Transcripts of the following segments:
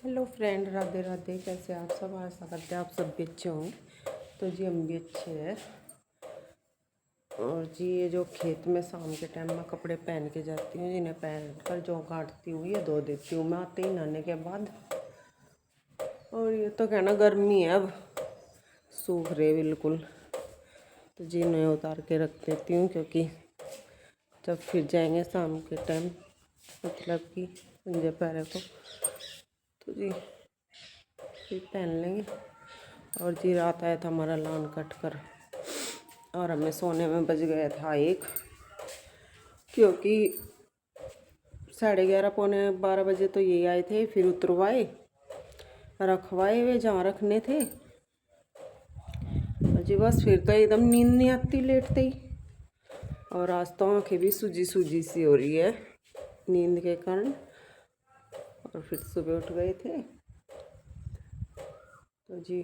Hello friend, Radhe Radhe. कैसे आप सब? आशा करते हैं आप सब भी अच्छे होंगे। तो जी हम भी अच्छे हैं। और जी ये जो खेत में शाम के टाइम में कपड़े पहन के जाती हूँ, जिन्हें पहन कर जो काटती हूँ ये धो देती हूँ मैं आते ही नहाने के बाद। और ये तो कहना गर्मी है, अब सूख रहे बिल्कुल। तो जी इन्हें उतार के रख देती हूँ, क्योंकि जब फिर जाएंगे शाम के टाइम, मतलब कि संजय पहरे को, तो जी फिर पहन लेंगे। और जी रात आया था हमारा लान कट कर, और हमें सोने में बज गया था 1, क्योंकि 11:30 पौने 12 बजे तो ये आए थे। फिर उतरवाए, रखवाए वे जहाँ रखने थे। और जी बस फिर तो एकदम नींद नहीं आती लेटते ही। और आज तो आँखें भी सूजी सूजी सी हो रही है नींद के कारण। और फिर सुबह उठ गए थे। तो जी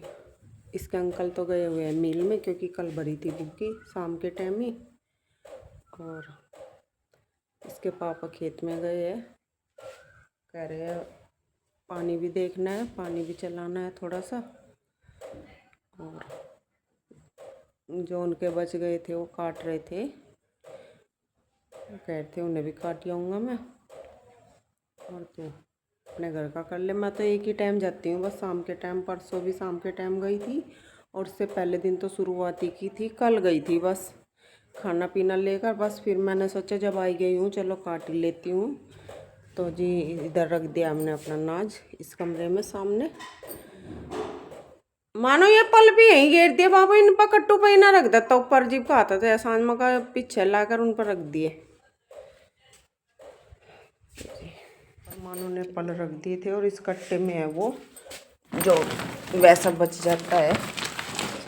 इसके अंकल तो गए हुए हैं मिल में, क्योंकि कल भरी थी बुग्गी शाम के टाइम ही। और इसके पापा खेत में गए हैं, कह रहे हैं पानी भी देखना है, पानी भी चलाना है थोड़ा सा। और जो उनके बच गए थे वो काट रहे थे, कह रहे थे उन्हें भी काट आऊँगा मैं। और तो अपने घर का कर ले। मैं तो एक ही टाइम जाती हूँ बस, शाम के टाइम। परसों भी शाम के टाइम गई थी, और उससे पहले दिन तो शुरुआती की थी, कल गई थी बस खाना पीना लेकर। बस फिर मैंने सोचा जब आई गई हूँ चलो काट ही लेती हूँ। तो जी इधर रख दिया हमने अपना नाज इस कमरे में सामने। मानो ये पल भी यहीं घेर दिए बाबा, इन पर कट्टू पे ना रख देता ऊपर, जीप का आता था सांझ में का पीछे लाकर उन पर रख दिए। मानो ने पल रख दिए थे, और इस कट्टे में है वो जो वैसा बच जाता है,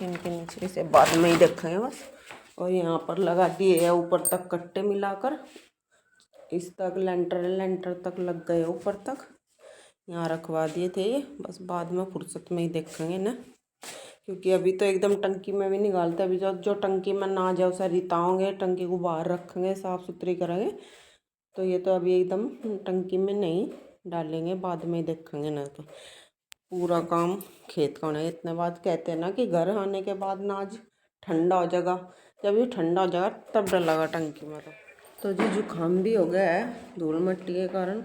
इनके नीचे से बाद में ही देखेंगे बस। और यहाँ पर लगा दिए है ऊपर तक कट्टे मिलाकर, इस तक लेंटर तक लग गए ऊपर तक। यहाँ रखवा दिए थे ये, बस बाद में फुर्सत में ही देखेंगे ना, क्योंकि अभी तो एकदम टंकी में भी निकालते। अभी जो टंकी में ना जाओ उसे रिताओगे, टंकी को बाहर रखेंगे, साफ़ सुथरी करेंगे। तो ये तो अभी एकदम टंकी में नहीं डालेंगे, बाद में ही देखेंगे ना। तो पूरा काम खेत का होना है। इतने बाद कहते हैं ना कि घर आने के बाद नाज ठंडा हो जाएगा, जब ये ठंडा हो जाएगा तब डलेगा टंकी में। तो जी जुकाम भी हो गया है धूल मिट्टी के कारण।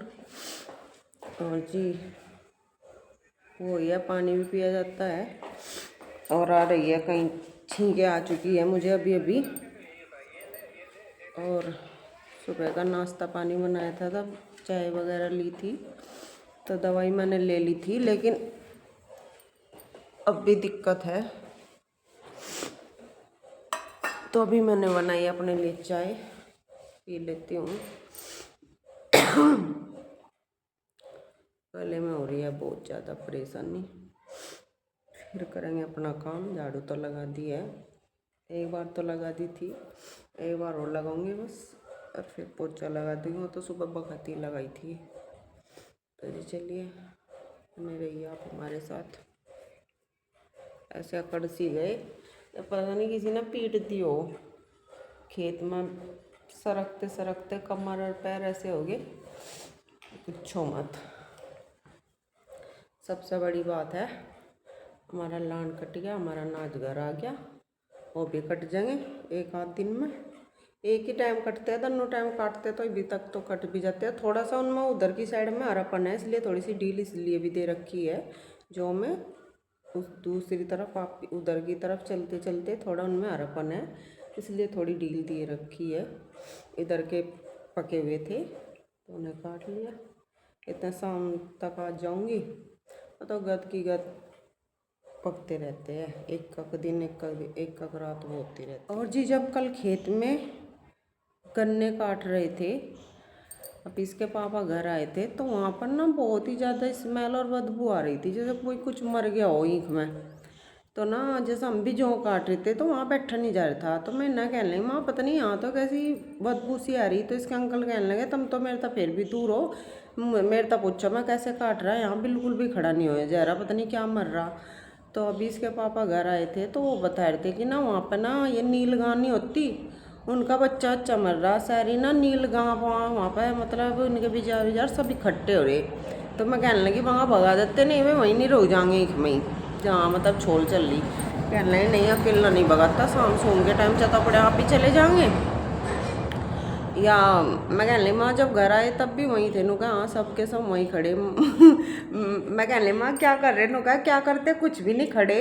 और जी वो है पानी भी पिया जाता है। और आ रही है कहीं छींके आ चुकी है मुझे अभी अभी। और सुबह का नाश्ता पानी बनाया था, तब चाय वगैरह ली थी, तो दवाई मैंने ले ली थी, लेकिन अब भी दिक्कत है। तो अभी मैंने बनाई अपने लिए चाय, पी लेती हूँ। गले में हो रही है बहुत ज़्यादा परेशानी। फिर करेंगे अपना काम। झाड़ू तो लगा दी है, एक बार तो लगा दी थी, एक बार और लगाऊंगी बस। और फिर पोछा लगा दूँगी, तो सुबह बखत ही लगाई थी। तो चलिए बने रहिए आप हमारे साथ। ऐसे अकड़ सी गए, पता नहीं किसी ने पीट दी हो खेत में, सरकते सरकते कमर और पैर ऐसे हो गए, पूछो मत। सबसे बड़ी बात है हमारा लान कट गया, हमारा नाच घर आ गया। वो भी कट जाएंगे एक आध दिन में। एक ही टाइम कटते हैं, दोनों टाइम काटते तो अभी तक तो कट भी जाते हैं। थोड़ा सा उनमें उधर की साइड में हरापन है, इसलिए थोड़ी सी ढील इसलिए भी दे रखी है। जो मैं उस दूसरी तरफ आप उधर की तरफ चलते चलते थोड़ा उनमें हरापन है, इसलिए थोड़ी ढील दे रखी है। इधर के पके हुए थे तो उन्हें काट लिया। इतना शाम तक आ जाऊंगी, तो गद की गद पकते रहते हैं। एक कक दिन एक कक रात वो होती रहती। और जी जब कल खेत में गन्ने काट रहे थे, अब इसके पापा घर आए थे, तो वहाँ पर ना बहुत ही ज़्यादा स्मेल और बदबू आ रही थी, जैसे कोई कुछ मर गया हो ईख में। तो ना जैसे हम भी जौ काट रहे थे तो वहाँ बैठा नहीं जा रहा था। तो मैं ना कहने लगी माँ पता नहीं यहाँ तो कैसी बदबू सी आ रही। तो इसके अंकल कहने लगे तुम तो मेरे तो फिर भी दूर हो, मेरे तो पूछो मैं कैसे काट रहा है, यहाँ बिल्कुल भी खड़ा नहीं हो जा रहा, पता नहीं क्या मर रहा। तो अभी इसके पापा घर आए थे तो वो बता रहे थे कि ना वहाँ पर ना ये नीलगाय नहीं होती, उनका बच्चा अच्छा मर रहा। सारी ना नीलगाय वहाँ पर मतलब उनके बिजार सब इकट्ठे हो रहे, तो मैं कहने लगी वहाँ भगा देते नहीं, वे वहीं नहीं रुक जाएंगे एक में ही जहाँ मतलब छोल चल रही। कहने लगे नहीं अकेला नहीं भगाता, शाम सोम के टाइम चाहता पड़े आप ही चले जाएंगे। या मैं कहने लगी माँ जब घर आए तब भी वहीं थे। नु कहा हाँ सबके सब वहीं खड़े। मैं कहने लगी माँ क्या कर रहे? नु कहा क्या करते, कुछ भी नहीं खड़े।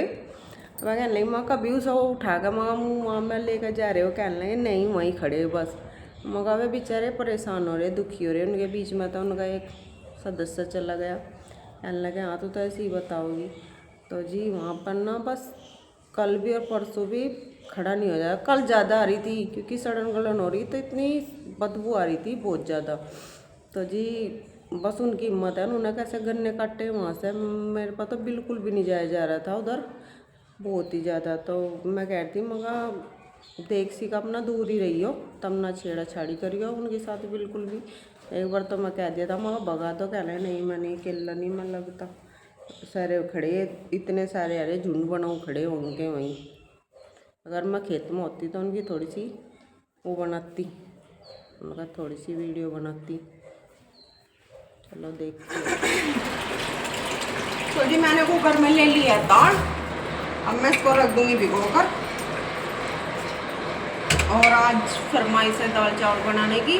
मैं कहने लगी माँ कभी उसे उठा कर माँ मुँह वहाँ में लेकर जा रहे हो? कहने लगे नहीं वहीं खड़े बस। मगा वे बेचारे परेशान हो रहे, दुखी हो रहे। उनके बीच में तो उनका एक सदस्य चला गया। कहने लगे हाँ तो ऐसे ही बताओगी। तो जी वहाँ पर ना बस कल भी और परसों भी खड़ा नहीं हो जाएगा। कल ज़्यादा आ रही थी क्योंकि सड़न गलन हो रही तो इतनी बदबू आ रही थी बहुत ज़्यादा। तो जी बस उनकी हिम्मत है, उन्होंने कैसे गन्ने काटे वहाँ से। मेरे पास तो बिल्कुल भी नहीं जाया जा रहा था उधर, बहुत ही ज़्यादा। तो मैं कह रही थी मगा देख सी का अपना दूर ही रही हो, तब ना छेड़ा छाड़ी करियो उनके साथ बिल्कुल भी। एक बार तो मैं कह दिया था मगर भगा तो कहना नहीं मैं नहीं अकेला नहीं मैं लगता। सारे खड़े इतने सारे अरे झुंड बनाओ खड़े होंगे वहीं। अगर मैं खेत में होती तो उनकी थोड़ी सी वो बनाती, उनका थोड़ी सी वीडियो बनाती। चलो देखते हैं। तो जी मैंने कुकर में ले लिया दाल, अब मैं इसको रख दूँगी भिगोकर। और आज फरमाइश है दाल चावल बनाने की,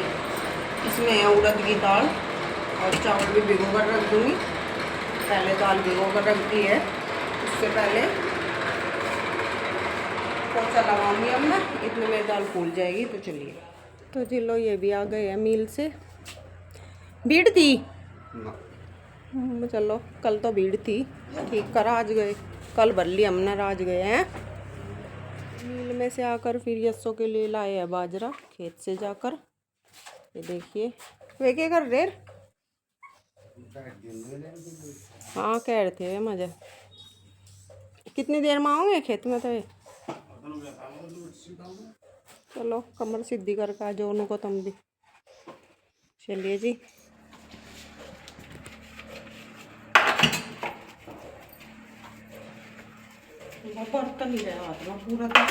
इसमें है उड़द की दाल और चावल भी भिगोकर रख दूँगी। पहले दाल भिगोकर रख दी है, उससे पहले पोछा लगाऊंगी अब मैं, इतने में दाल फूल जाएगी। तो चलिए। तो जी लो ये भी आ गए हैं मील से। भीड़ थी चलो कल तो भीड़ थी, ठीक कर आज गए, कल भर ली हमने राज गए हैं। मील में से आकर फिर यस्सों के लिए लाए हैं बाजरा खेत से जाकर। ये देखिए वे क्या कर रहे? हाँ कह रहे थे मजे। कितनी देर में आओगे खेत में? तो चलो कमर सीधी करके आ जाओ उनको तुम भी। चलिए जी। बर्तन ही रहा हाथ में पूरा तो।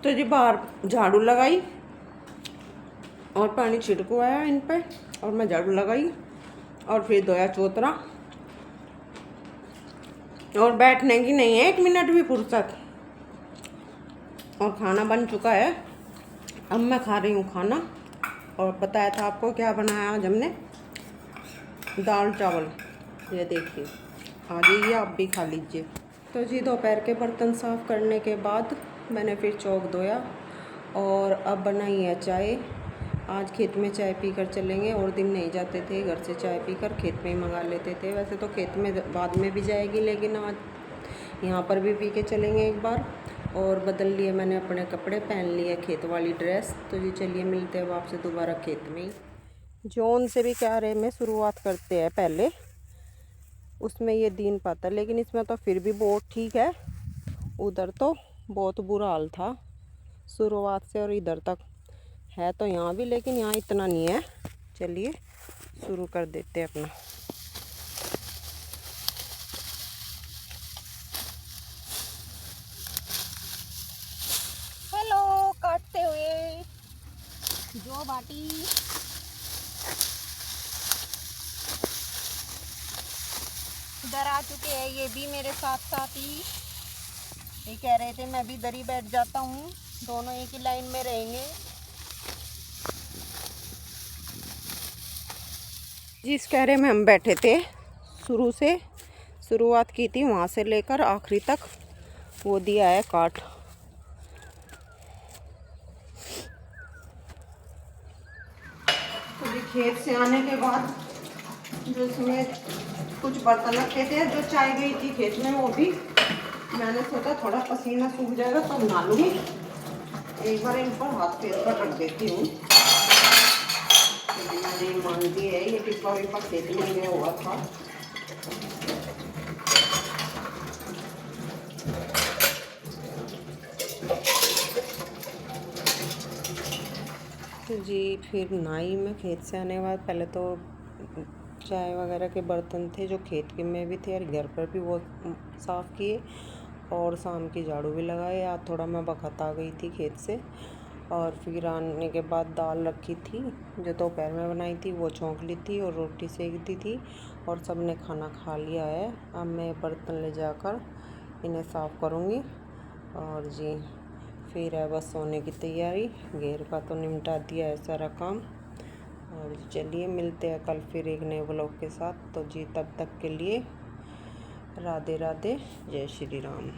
तो जी बाहर झाड़ू लगाई और पानी छिड़कवाया इन पे, और मैं झाड़ू लगाई और फिर धोया चौतरा। और बैठने की नहीं है एक मिनट भी फुर्सत। और खाना बन चुका है, अब मैं खा रही हूँ खाना। और बताया था आपको क्या बनाया आज हमने, दाल चावल। ये देखिए आ जाइए आप भी खा लीजिए। तो जी दोपहर के बर्तन साफ़ करने के बाद मैंने फिर चौक धोया और अब बनाई है चाय। आज खेत में चाय पीकर चलेंगे, और दिन नहीं जाते थे घर से चाय पीकर, खेत में ही मंगा लेते थे। वैसे तो खेत में बाद में भी जाएगी, लेकिन आज यहाँ पर भी पी के चलेंगे एक बार। और बदल लिए मैंने अपने कपड़े, पहन लिए खेत वाली ड्रेस। तो जी चलिए मिलते हैं आपसे दोबारा खेत में ही। जौन से भी क्या रहे में शुरुआत करते हैं पहले, उसमें ये दिन पाता, लेकिन इसमें तो फिर भी बहुत ठीक है। उधर तो बहुत बुरा हाल था शुरुआत से और इधर तक है तो यहाँ भी, लेकिन यहाँ इतना नहीं है। चलिए शुरू कर देते हैं अपना। हेलो काटते हुए जो बाटी। इधर आ चुके हैं ये भी मेरे साथ साथ ही। ये कह रहे थे मैं भी इधर ही बैठ जाता हूँ, दोनों एक ही लाइन में रहेंगे। जिस कहरे में हम बैठे थे शुरू से शुरुआत की थी, वहाँ से लेकर आखिरी तक वो दिया है काट। तो खेत से आने के बाद जो इसमें कुछ बर्तन रखे थे, जो चाय गई थी खेत में, वो भी मैंने सोचा थोड़ा पसीना सूख जाएगा तब नहा लूँगी। एक बार इन पर हाथ फेर कर रख देती हूँ। मैंने मानती है ये टिप्पा विप्पा खेत में गया हुआ था। जी फिर नहाई मैं खेत से आने के बाद। पहले तो चाय वगैरह के बर्तन थे जो खेत के में भी थे और घर पर भी वो साफ़ किए, और शाम की झाड़ू भी लगाए। आज थोड़ा मैं बखत आ गई थी खेत से, और फिर आने के बाद दाल रखी थी जो दोपहर में बनाई थी वो छौंक ली थी और रोटी सेक दी थी, और सब ने खाना खा लिया है। अब मैं बर्तन ले जाकर इन्हें साफ़ करूँगी, और जी फिर है बस सोने की तैयारी। घेर का तो निपटा दिया है सारा काम, और चलिए मिलते हैं कल फिर एक नए ब्लॉग के साथ। तो जी तब तक के लिए राधे राधे, जय श्री राम।